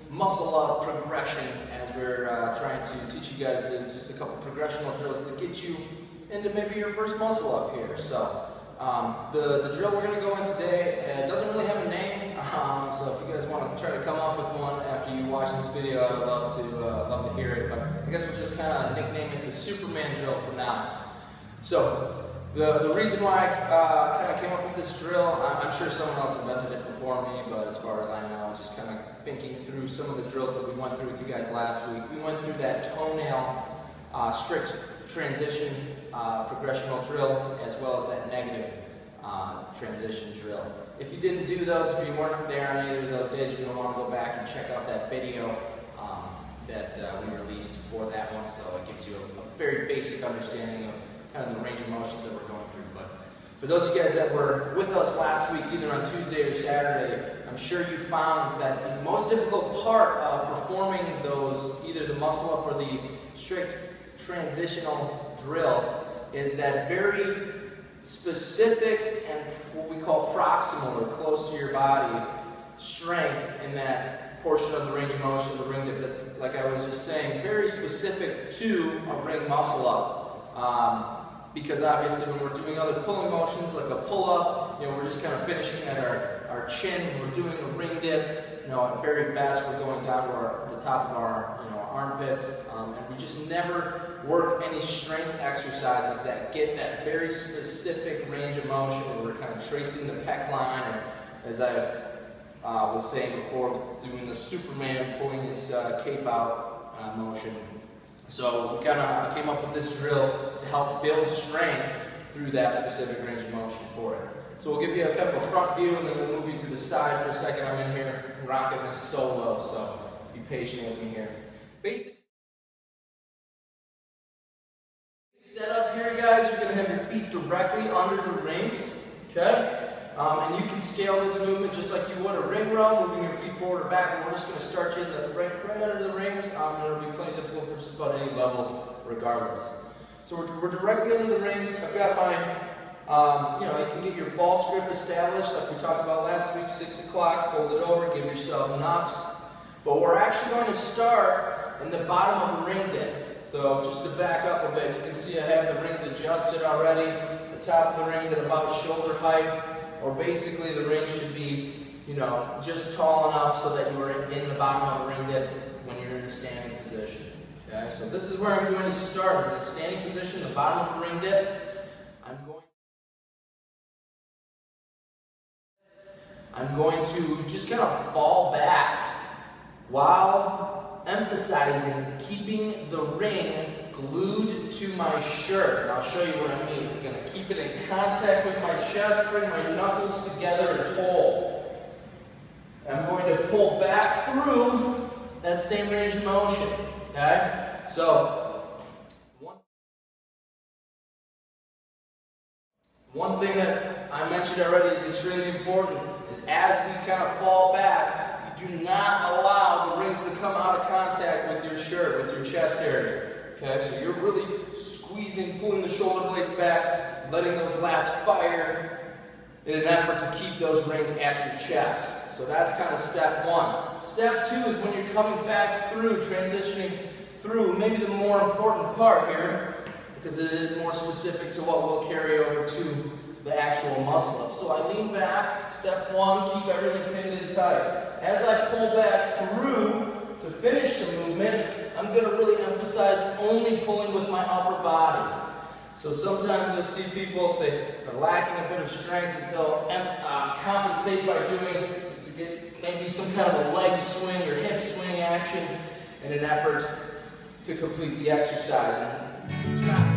muscle up progression as we're trying to teach you guys just a couple progressional drills to get you into maybe your first muscle up here. So the drill we're going to go in today doesn't really have a name, so if you guys want to try to come up with one after you watch this video, I'd love to hear it. But I guess we'll just kind of nickname it the Superman drill for now. So the reason why I kind of came up with this drill, I'm sure someone else invented it before me, but as far as I know, just kind of thinking through some of the drills that we went through with you guys last week. We went through that toenail strict transition progressional drill, as well as that negative transition drill. If you didn't do those, if you weren't there on either of those days, you're going to want to go back and check out that video that we released for that one, so it gives you a very basic understanding of kind of the range of motions that we're going through. But for those of you guys that were with us last week, either on Tuesday or Saturday, I'm sure you found that the most difficult part of performing those, either the muscle up or the strict transitional drill, is that very specific and what we call proximal or close to your body strength in that portion of the range of motion, the ring dip, that's, like I was just saying, very specific to a ring muscle up. Because obviously when we're doing other pulling motions like a pull-up, we're just kind of finishing at our chin. When we're doing a ring dip, at very best we're going down to the top of our armpits, and we just never work any strength exercises that get that very specific range of motion where we're kind of tracing the pec line, or as I was saying before, doing the Superman pulling his cape out motion. So we kind of came up with this drill to help build strength through that specific range of motion for it. So we'll give you a kind of a front view, and then we'll move you to the side for a second. I'm in here rocking this solo, so be patient with me here. Basic setup here, guys. You're going to have your feet directly under the rings, okay? And you can scale this movement just like you would a ring row, moving your feet forward or back. And we're just going to start you in right under the rings. It'll be plenty difficult for just about any level, regardless. So we're directly under the rings. I've got my, you can get your false grip established, like we talked about last week. 6 o'clock, fold it over, give yourself knocks. But we're actually going to start in the bottom of a ring dip. So just to back up a bit, you can see I have the rings adjusted already. The top of the rings at about shoulder height. Or basically the ring should be, just tall enough so that you're in the bottom of a ring dip when you're in a standing position. Okay, so this is where I'm going to start. In a standing position, the bottom of the ring dip. I'm going to just kind of fall back while emphasizing keeping the ring glued to my shirt. And I'll show you what I mean. I'm going to keep it in contact with my chest, bring my knuckles together and pull. I'm going to pull back through that same range of motion. Okay? So, one thing that I mentioned already is extremely important, is as we kind of fall back, you do not allow the rings to come out of contact with your shirt, with your chest area. Okay, so you're really squeezing, pulling the shoulder blades back, letting those lats fire in an effort to keep those rings at your chest. So that's kind of step one. Step two is when you're coming back through, transitioning through, maybe the more important part here, because it is more specific to what we'll carry over to the actual muscle up. So I lean back, step one, keep everything pinned in tight. As I pull back through to finish the movement, I'm going to really emphasize only pulling with my upper body. So sometimes you'll see people, if they are lacking a bit of strength, they'll compensate by doing is to get maybe some kind of a leg swing or hip swing action in an effort to complete the exercise. And it's not